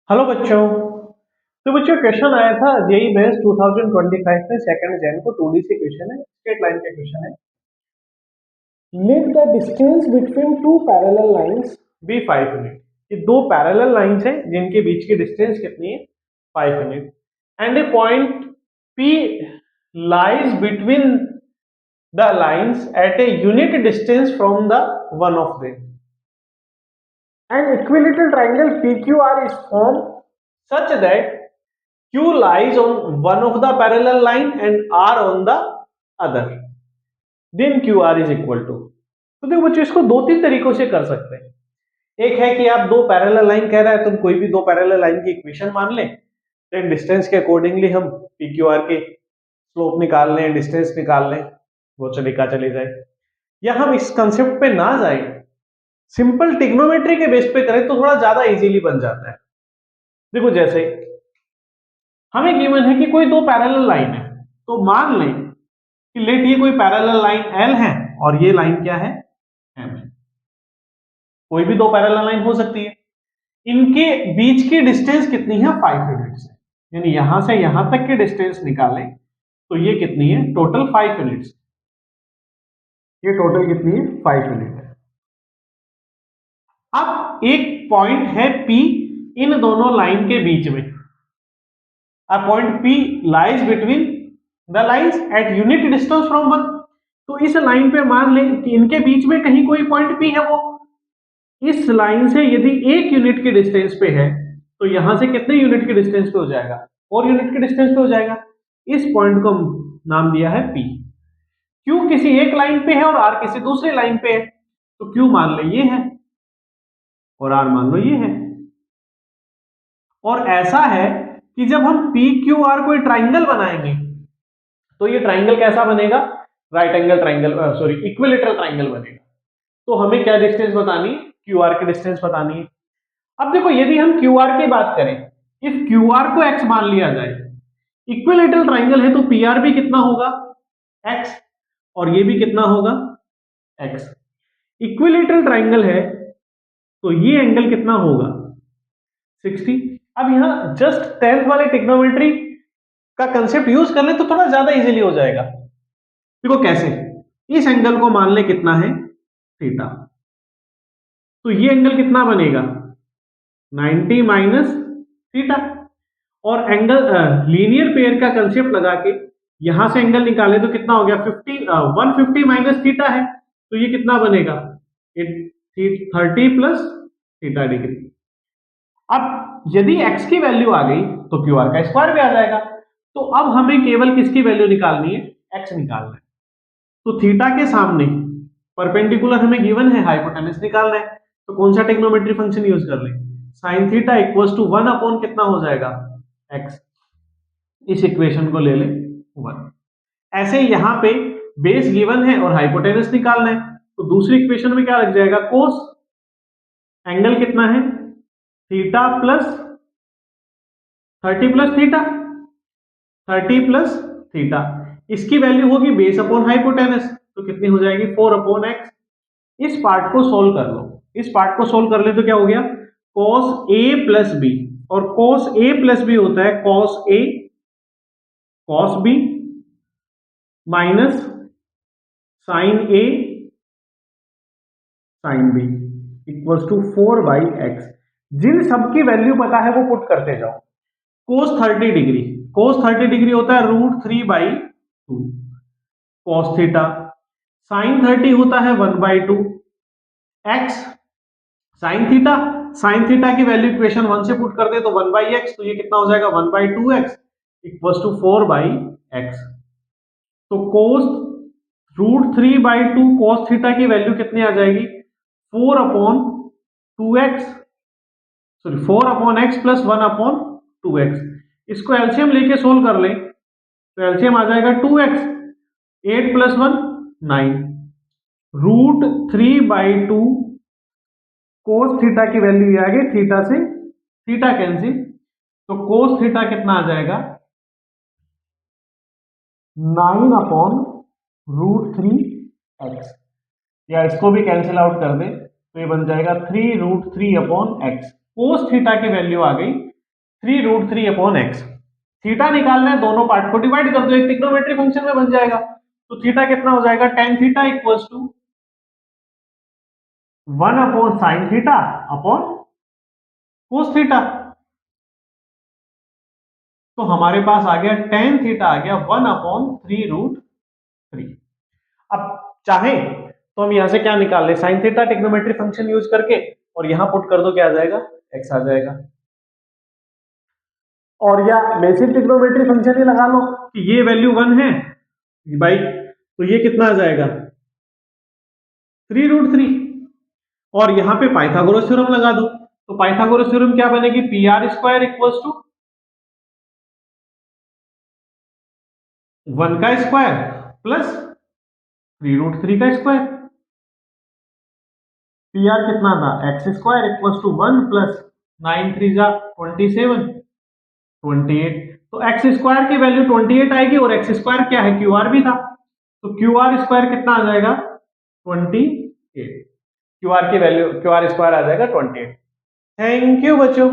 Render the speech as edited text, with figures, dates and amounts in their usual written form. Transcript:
Hello बच्चों। तो बच्चों क्वेश्चन आया था जेई मेंस 2025 में सेकंड जैन को 2D से क्वेश्चन है, स्ट्रेट लाइन का क्वेश्चन है। Let the distance between two parallel lines be 5 unit. ये दो पैरेलल लाइंस हैं जिनके बीच की डिस्टेंस कितनी है 5 unit and A point P lies between the lines at a unit distance from the one of them. An equilateral triangle PQR is formed such that Q lies on one of the parallel line and R on the other. Then QR is equal to। तो देखो बच्चों इसको दो तीन तरीकों से कर सकते हैं। एक है कि आप दो पैरेलल लाइन कह रहा है तो कोई भी दो पैरेलल लाइन की इक्वेशन मान लें, देन डिस्टेंस के अकॉर्डिंगली हम PQR के स्लोप निकाल लें, डिस्टेंस निकाल लें, वो चलेगा चले जाए। या हम इस कंसेप्ट पे ना जाए, सिंपल ट्रिग्नोमेट्री के बेस पे करें तो थोड़ा ज्यादा इजीली बन जाता है। देखो जैसे हमें गिवन है कि कोई दो पैरेलल लाइन है, तो मान लें कि लेट ये कोई पैरेलल लाइन L है और ये लाइन क्या है M है। कोई भी दो पैरेलल लाइन हो सकती है, इनके बीच की डिस्टेंस कितनी है 5 यूनिट्स है, यानी यहां से यहां तक की डिस्टेंस निकालें तो ये कितनी है टोटल 5 यूनिट्स। ये टोटल कितनी है 5 यूनिट है। अब एक पॉइंट है P इन दोनों लाइन के बीच में। A point P lies between the lines at unit distance from one। तो इस लाइन पे मान लें कि इनके बीच में कहीं कोई पॉइंट P है, वो इस लाइन से यदि 1 यूनिट के डिस्टेंस पे है तो यहां से कितने यूनिट के डिस्टेंस पे हो जाएगा 4 यूनिट के डिस्टेंस पे हो जाएगा। इस पॉइंट को नाम दिया है P। Q किसी एक लाइन पे है और R किसी दूसरे लाइन पे है, तो Q मान लो ये है और R मान लो ये है। और ऐसा है कि जब हम PQR कोई ट्राइंगल बनाएंगे तो ये ट्राइंगल कैसा बनेगा, right angle triangle, sorry equilateral triangle बनेगा। तो हमें क्या डिस्टेंस बतानी है, क्यूआर की डिस्टेंस बतानी है। अब देखो यदि हम क्यूआर की बात करें, इफ क्यूआर को x मान लिया जाए, इक्विलेटरल ट्राइंगल है तो पीआर भी कितना होगा x और ये भी कितना होगा x। इक्विलेटरल ट्राइंगल है तो ये एंगल कितना होगा 60। अब यहां जस्ट 10th वाले ट्रिग्नोमेट्री का कंसेप्ट यूज कर ले तो थोड़ा ज्यादा इजीली हो जाएगा। देखो कैसे, इस एंगल को मान ले कितना है थीटा, तो ये एंगल कितना बनेगा 90 माइनस थीटा। और एंगल लीनियर पेयर का कंसेप्ट लगा के यहां से एंगल निकाले तो कितना हो गया 150 माइनस थीटा है, तो ये कितना बनेगा 30 प्लस थीटा डिग्री। अब यदि x की वैल्यू आ गई तो QR का स्क्वायर भी आ जाएगा। तो अब हमें केवल किसकी वैल्यू निकालनी है, x निकालना है। तो थीटा के सामने परपेंडिकुलर हमें गिवन है, हाइपोटेनस निकालना है, तो कौन सा ट्रिग्नोमेट्री फंक्शन यूज कर ले, sine theta equals to 1 upon कितना हो जाएगा x। इस इक्वेशन को ले ले 1। ऐसे यहां पे बेस गिवन है और हाइपोटेनस निकालना है, तो दूसरी इक्वेशन में क्या लग जाएगा कोस, एंगल कितना है theta plus 30 plus theta, 30 plus theta, इसकी वैल्यू होगी बेस अपॉन हाइपोटेनस, तो कितनी हो जाएगी 4 अपॉन एक्स। इस पार्ट को सोल्व कर लो, इस पार्ट को सोल्व कर ले तो क्या हो गया cos a प्लस बी, और cos a प्लस बी होता है cos a cos b minus sin a sin b equals to 4 by X. जिन सबकी वैल्यू पता है वो पुट करते जाओ। cos 30 डिग्री, cos 30 डिग्री होता है √3/2 cos थीटा, sin 30 होता है 1/2 x sin theta, sin theta की वैल्यू इक्वेशन 1 से पुट कर दे तो 1/x, तो ये कितना हो जाएगा 1/2x इक्वल्स टू 4/x। तो cos √3/2 cos थीटा की वैल्यू कितनी आ जाएगी 4 upon 2x, sorry 4 upon x plus 1 upon 2x। इसको एलसीएम लेके सोल्व कर ले तो एलसीएम आ जाएगा 2x, 8 प्लस 1 9, √3/2 कोस थीटा की वैल्यू ये आ गई, थीटा से थीटा कैंसिल, तो कोस थीटा कितना आ जाएगा 9 अपॉन √3x, या इसको भी कैंसिल आउट कर दे तो ये बन जाएगा 3√3 अपॉन एक्स। कोस थीटा की वैल्यू आ गई 3√3/x। थीटा निकालना है, दोनों पार्ट को डिवाइड कर दो, एक ट्रिग्नोमेट्री फंक्शन में बन जाएगा। तो थीटा कितना हो जाएगा, tan theta equals to 1/sin theta upon cos theta. तो हमारे पास आ गया tan थीटा आ गया 1/3√3। अब चाहे तो हम यहां से क्या निकाल ले, sin theta trigonometry function use करके, और यहां पुट कर दो, क्या आ जाएगा, x आ जाएगा। और या बेसिक ट्रिग्नोमेट्री फंक्शन ही लगा लो कि ये वैल्यू 1 है भाई, तो ये कितना आ जाएगा, 3√3। और यहां पे पाइथागोरस थ्योरम लगा दो, तो पाइथागोरस थ्योरम क्या बनेगी, PR² इक्वल्स टू 1 का स्क्वायर प्लस 3√3 का स्क्वायर। PR कितना था, x² इक्वल्स टू 1 प्लस 9 3 जा 27 28। तो x² की वैल्यू 28 आएगी, और x² क्या है, QR भी था, तो QR² कितना आ जाएगा, 28। QR की वैल्यू, QR² आ जाएगा 28। थैंक यू बच्चों।